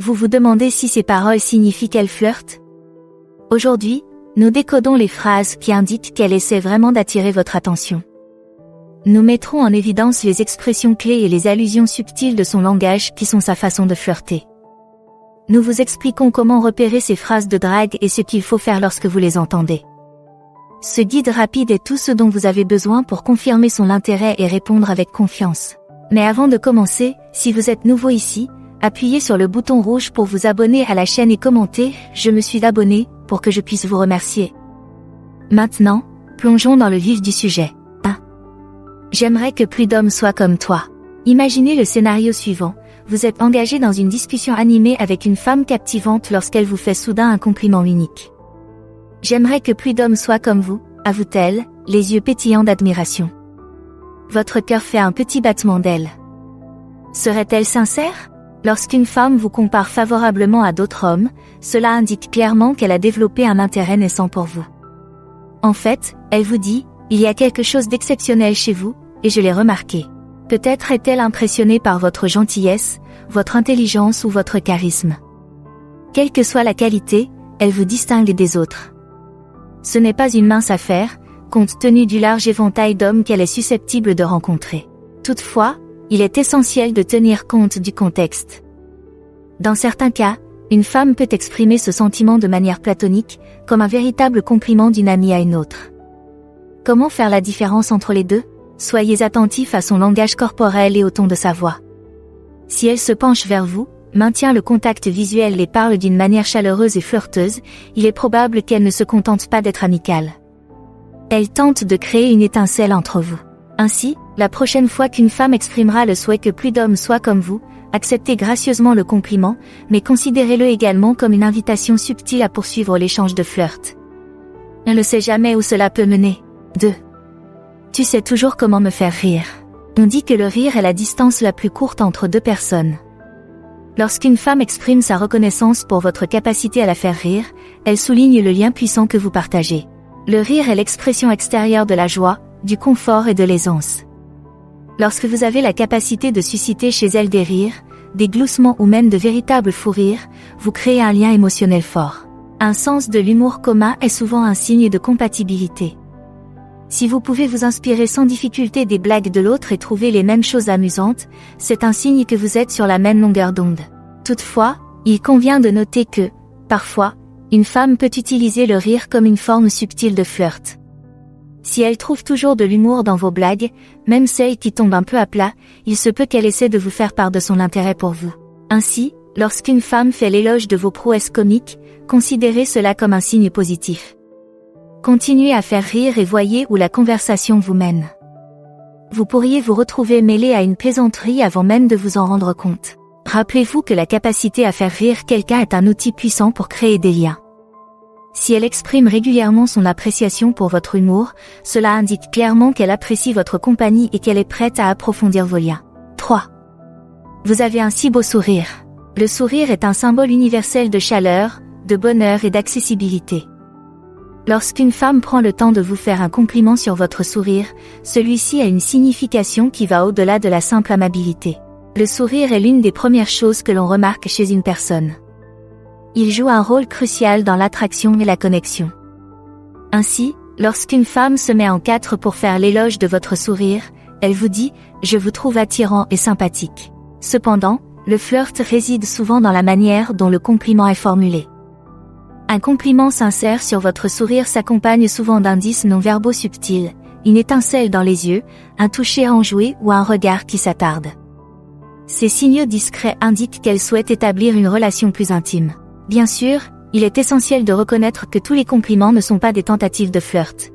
Vous vous demandez si ces paroles signifient qu'elle flirte? Aujourd'hui, nous décodons les phrases qui indiquent qu'elle essaie vraiment d'attirer votre attention. Nous mettrons en évidence les expressions clés et les allusions subtiles de son langage qui sont sa façon de flirter. Nous vous expliquons comment repérer ces phrases de drague et ce qu'il faut faire lorsque vous les entendez. Ce guide rapide est tout ce dont vous avez besoin pour confirmer son intérêt et répondre avec confiance. Mais avant de commencer, si vous êtes nouveau ici, appuyez sur le bouton rouge pour vous abonner à la chaîne et commentez « Je me suis abonné » pour que je puisse vous remercier. Maintenant, plongeons dans le vif du sujet. 1. J'aimerais que plus d'hommes soient comme toi. Imaginez le scénario suivant. Vous êtes engagé dans une discussion animée avec une femme captivante lorsqu'elle vous fait soudain un compliment unique. J'aimerais que plus d'hommes soient comme vous, avoue-t-elle, les yeux pétillants d'admiration. Votre cœur fait un petit battement d'ailes. Serait-elle sincère? Lorsqu'une femme vous compare favorablement à d'autres hommes, cela indique clairement qu'elle a développé un intérêt naissant pour vous. En fait, elle vous dit, il y a quelque chose d'exceptionnel chez vous, et je l'ai remarqué. Peut-être est-elle impressionnée par votre gentillesse, votre intelligence ou votre charisme. Quelle que soit la qualité, elle vous distingue des autres. Ce n'est pas une mince affaire, compte tenu du large éventail d'hommes qu'elle est susceptible de rencontrer. Toutefois, il est essentiel de tenir compte du contexte. Dans certains cas, une femme peut exprimer ce sentiment de manière platonique, comme un véritable compliment d'une amie à une autre. Comment faire la différence entre les deux? Soyez attentif à son langage corporel et au ton de sa voix. Si elle se penche vers vous, maintient le contact visuel et parle d'une manière chaleureuse et flirteuse, il est probable qu'elle ne se contente pas d'être amicale. Elle tente de créer une étincelle entre vous. Ainsi, la prochaine fois qu'une femme exprimera le souhait que plus d'hommes soient comme vous, acceptez gracieusement le compliment, mais considérez-le également comme une invitation subtile à poursuivre l'échange de flirt. On ne sait jamais où cela peut mener. 2. Tu sais toujours comment me faire rire. On dit que le rire est la distance la plus courte entre deux personnes. Lorsqu'une femme exprime sa reconnaissance pour votre capacité à la faire rire, elle souligne le lien puissant que vous partagez. Le rire est l'expression extérieure de la joie, du confort et de l'aisance. Lorsque vous avez la capacité de susciter chez elle des rires, des gloussements ou même de véritables fous rires, vous créez un lien émotionnel fort. Un sens de l'humour commun est souvent un signe de compatibilité. Si vous pouvez vous inspirer sans difficulté des blagues de l'autre et trouver les mêmes choses amusantes, c'est un signe que vous êtes sur la même longueur d'onde. Toutefois, il convient de noter que, parfois, une femme peut utiliser le rire comme une forme subtile de flirt. Si elle trouve toujours de l'humour dans vos blagues, même celles qui tombent un peu à plat, il se peut qu'elle essaie de vous faire part de son intérêt pour vous. Ainsi, lorsqu'une femme fait l'éloge de vos prouesses comiques, considérez cela comme un signe positif. Continuez à faire rire et voyez où la conversation vous mène. Vous pourriez vous retrouver mêlé à une plaisanterie avant même de vous en rendre compte. Rappelez-vous que la capacité à faire rire quelqu'un est un outil puissant pour créer des liens. Si elle exprime régulièrement son appréciation pour votre humour, cela indique clairement qu'elle apprécie votre compagnie et qu'elle est prête à approfondir vos liens. 3. Vous avez un si beau sourire. Le sourire est un symbole universel de chaleur, de bonheur et d'accessibilité. Lorsqu'une femme prend le temps de vous faire un compliment sur votre sourire, celui-ci a une signification qui va au-delà de la simple amabilité. Le sourire est l'une des premières choses que l'on remarque chez une personne. Il joue un rôle crucial dans l'attraction et la connexion. Ainsi, lorsqu'une femme se met en quatre pour faire l'éloge de votre sourire, elle vous dit « Je vous trouve attirant et sympathique ». Cependant, le flirt réside souvent dans la manière dont le compliment est formulé. Un compliment sincère sur votre sourire s'accompagne souvent d'indices non-verbaux subtils, une étincelle dans les yeux, un toucher enjoué ou un regard qui s'attarde. Ces signaux discrets indiquent qu'elle souhaite établir une relation plus intime. Bien sûr, il est essentiel de reconnaître que tous les compliments ne sont pas des tentatives de flirt.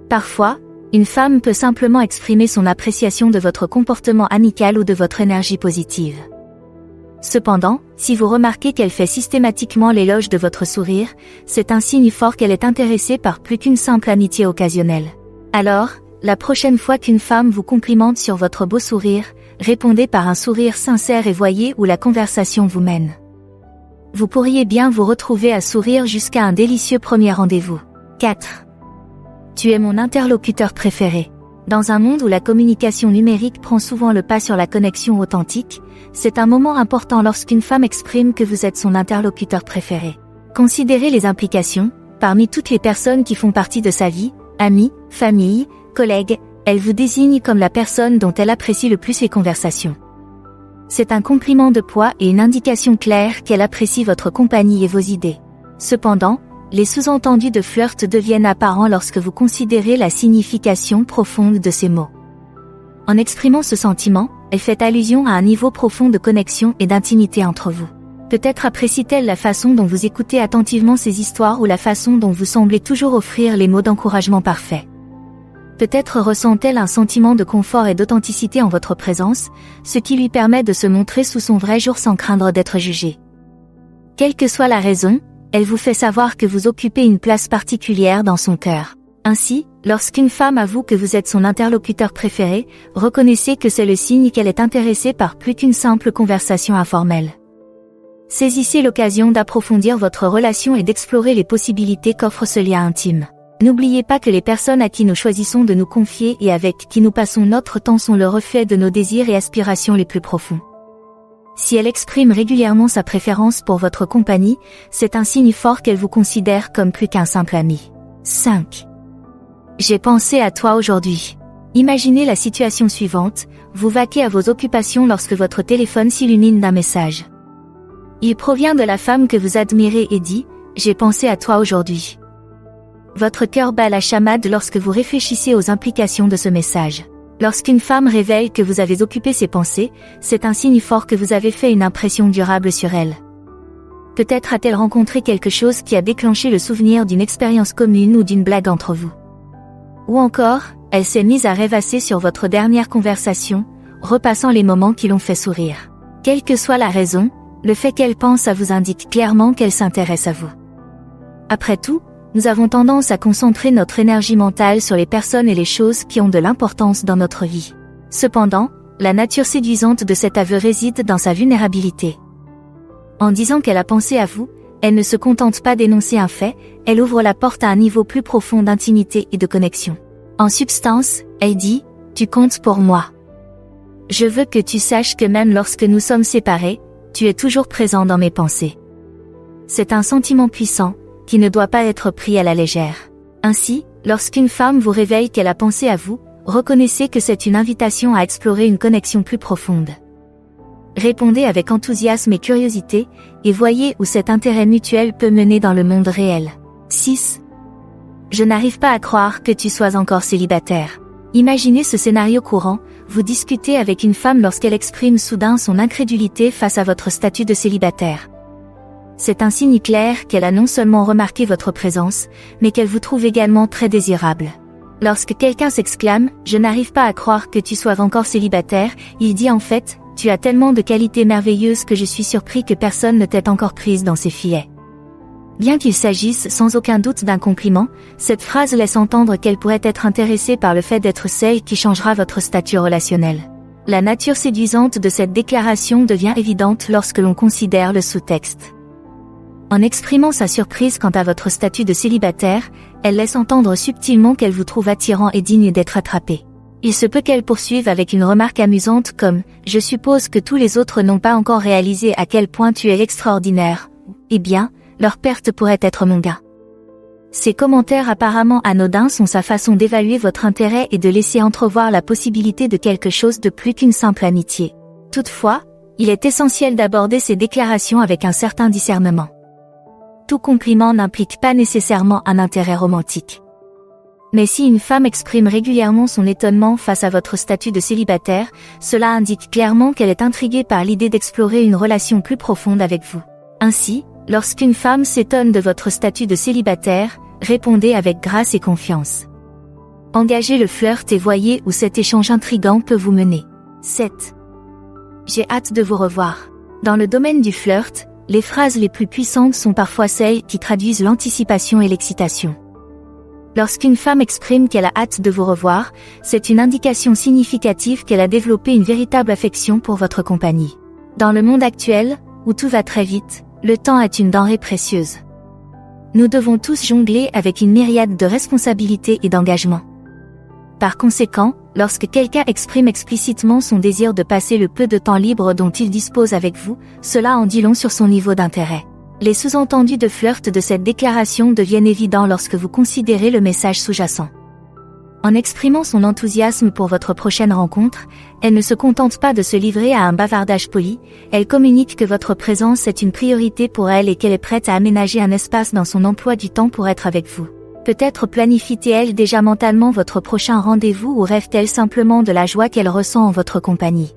Parfois, une femme peut simplement exprimer son appréciation de votre comportement amical ou de votre énergie positive. Cependant, si vous remarquez qu'elle fait systématiquement l'éloge de votre sourire, c'est un signe fort qu'elle est intéressée par plus qu'une simple amitié occasionnelle. Alors, la prochaine fois qu'une femme vous complimente sur votre beau sourire, répondez par un sourire sincère et voyez où la conversation vous mène. Vous pourriez bien vous retrouver à sourire jusqu'à un délicieux premier rendez-vous. 4. Tu es mon interlocuteur préféré. Dans un monde où la communication numérique prend souvent le pas sur la connexion authentique, c'est un moment important lorsqu'une femme exprime que vous êtes son interlocuteur préféré. Considérez les implications. Parmi toutes les personnes qui font partie de sa vie, amis, famille, collègues, elle vous désigne comme la personne dont elle apprécie le plus les conversations. C'est un compliment de poids et une indication claire qu'elle apprécie votre compagnie et vos idées. Cependant, les sous-entendus de flirt deviennent apparents lorsque vous considérez la signification profonde de ces mots. En exprimant ce sentiment, elle fait allusion à un niveau profond de connexion et d'intimité entre vous. Peut-être apprécie-t-elle la façon dont vous écoutez attentivement ses histoires ou la façon dont vous semblez toujours offrir les mots d'encouragement parfaits. Peut-être ressent-elle un sentiment de confort et d'authenticité en votre présence, ce qui lui permet de se montrer sous son vrai jour sans craindre d'être jugée. Quelle que soit la raison, elle vous fait savoir que vous occupez une place particulière dans son cœur. Ainsi, lorsqu'une femme avoue que vous êtes son interlocuteur préféré, reconnaissez que c'est le signe qu'elle est intéressée par plus qu'une simple conversation informelle. Saisissez l'occasion d'approfondir votre relation et d'explorer les possibilités qu'offre ce lien intime. N'oubliez pas que les personnes à qui nous choisissons de nous confier et avec qui nous passons notre temps sont le reflet de nos désirs et aspirations les plus profonds. Si elle exprime régulièrement sa préférence pour votre compagnie, c'est un signe fort qu'elle vous considère comme plus qu'un simple ami. 5. J'ai pensé à toi aujourd'hui. Imaginez la situation suivante, vous vaquez à vos occupations lorsque votre téléphone s'illumine d'un message. Il provient de la femme que vous admirez et dit « J'ai pensé à toi aujourd'hui ». Votre cœur bat la chamade lorsque vous réfléchissez aux implications de ce message. Lorsqu'une femme révèle que vous avez occupé ses pensées, c'est un signe fort que vous avez fait une impression durable sur elle. Peut-être a-t-elle rencontré quelque chose qui a déclenché le souvenir d'une expérience commune ou d'une blague entre vous. Ou encore, elle s'est mise à rêvasser sur votre dernière conversation, repassant les moments qui l'ont fait sourire. Quelle que soit la raison, le fait qu'elle pense à vous indique clairement qu'elle s'intéresse à vous. Après tout, nous avons tendance à concentrer notre énergie mentale sur les personnes et les choses qui ont de l'importance dans notre vie. Cependant, la nature séduisante de cet aveu réside dans sa vulnérabilité. En disant qu'elle a pensé à vous, elle ne se contente pas d'énoncer un fait, elle ouvre la porte à un niveau plus profond d'intimité et de connexion. En substance, elle dit « Tu comptes pour moi. Je veux que tu saches que même lorsque nous sommes séparés, tu es toujours présent dans mes pensées. » C'est un sentiment puissant, qui ne doit pas être pris à la légère. Ainsi, lorsqu'une femme vous révèle qu'elle a pensé à vous, reconnaissez que c'est une invitation à explorer une connexion plus profonde. Répondez avec enthousiasme et curiosité, et voyez où cet intérêt mutuel peut mener dans le monde réel. 6. Je n'arrive pas à croire que tu sois encore célibataire. Imaginez ce scénario courant, vous discutez avec une femme lorsqu'elle exprime soudain son incrédulité face à votre statut de célibataire. C'est un signe clair qu'elle a non seulement remarqué votre présence, mais qu'elle vous trouve également très désirable. Lorsque quelqu'un s'exclame « Je n'arrive pas à croire que tu sois encore célibataire », il dit en fait « Tu as tellement de qualités merveilleuses que je suis surpris que personne ne t'ait encore prise dans ses filets ». Bien qu'il s'agisse sans aucun doute d'un compliment, cette phrase laisse entendre qu'elle pourrait être intéressée par le fait d'être celle qui changera votre statut relationnel. La nature séduisante de cette déclaration devient évidente lorsque l'on considère le sous-texte. En exprimant sa surprise quant à votre statut de célibataire, elle laisse entendre subtilement qu'elle vous trouve attirant et digne d'être attrapé. Il se peut qu'elle poursuive avec une remarque amusante comme « Je suppose que tous les autres n'ont pas encore réalisé à quel point tu es extraordinaire. Eh bien, leur perte pourrait être mon gain. » Ces commentaires apparemment anodins sont sa façon d'évaluer votre intérêt et de laisser entrevoir la possibilité de quelque chose de plus qu'une simple amitié. Toutefois, il est essentiel d'aborder ces déclarations avec un certain discernement. Tout compliment n'implique pas nécessairement un intérêt romantique. Mais si une femme exprime régulièrement son étonnement face à votre statut de célibataire, cela indique clairement qu'elle est intriguée par l'idée d'explorer une relation plus profonde avec vous. Ainsi, lorsqu'une femme s'étonne de votre statut de célibataire, répondez avec grâce et confiance. Engagez le flirt et voyez où cet échange intriguant peut vous mener. 7. J'ai hâte de vous revoir. Dans le domaine du flirt, les phrases les plus puissantes sont parfois celles qui traduisent l'anticipation et l'excitation. Lorsqu'une femme exprime qu'elle a hâte de vous revoir, c'est une indication significative qu'elle a développé une véritable affection pour votre compagnie. Dans le monde actuel, où tout va très vite, le temps est une denrée précieuse. Nous devons tous jongler avec une myriade de responsabilités et d'engagements. Par conséquent, lorsque quelqu'un exprime explicitement son désir de passer le peu de temps libre dont il dispose avec vous, cela en dit long sur son niveau d'intérêt. Les sous-entendus de flirt de cette déclaration deviennent évidents lorsque vous considérez le message sous-jacent. En exprimant son enthousiasme pour votre prochaine rencontre, elle ne se contente pas de se livrer à un bavardage poli, elle communique que votre présence est une priorité pour elle et qu'elle est prête à aménager un espace dans son emploi du temps pour être avec vous. Peut-être planifie-t-elle déjà mentalement votre prochain rendez-vous ou rêve-t-elle simplement de la joie qu'elle ressent en votre compagnie.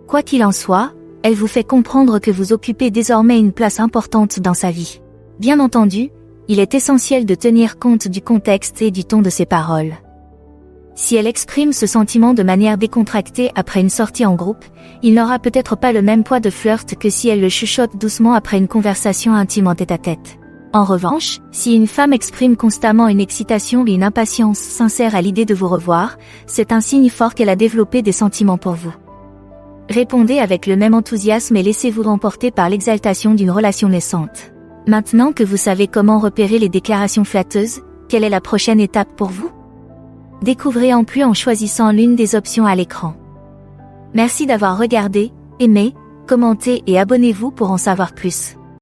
Quoi qu'il en soit, elle vous fait comprendre que vous occupez désormais une place importante dans sa vie. Bien entendu, il est essentiel de tenir compte du contexte et du ton de ses paroles. Si elle exprime ce sentiment de manière décontractée après une sortie en groupe, il n'aura peut-être pas le même poids de flirt que si elle le chuchote doucement après une conversation intime en tête-à-tête. En revanche, si une femme exprime constamment une excitation et une impatience sincère à l'idée de vous revoir, c'est un signe fort qu'elle a développé des sentiments pour vous. Répondez avec le même enthousiasme et laissez-vous remporter par l'exaltation d'une relation naissante. Maintenant que vous savez comment repérer les déclarations flatteuses, quelle est la prochaine étape pour vous ? Découvrez en plus en choisissant l'une des options à l'écran. Merci d'avoir regardé, aimé, commenté et abonnez-vous pour en savoir plus.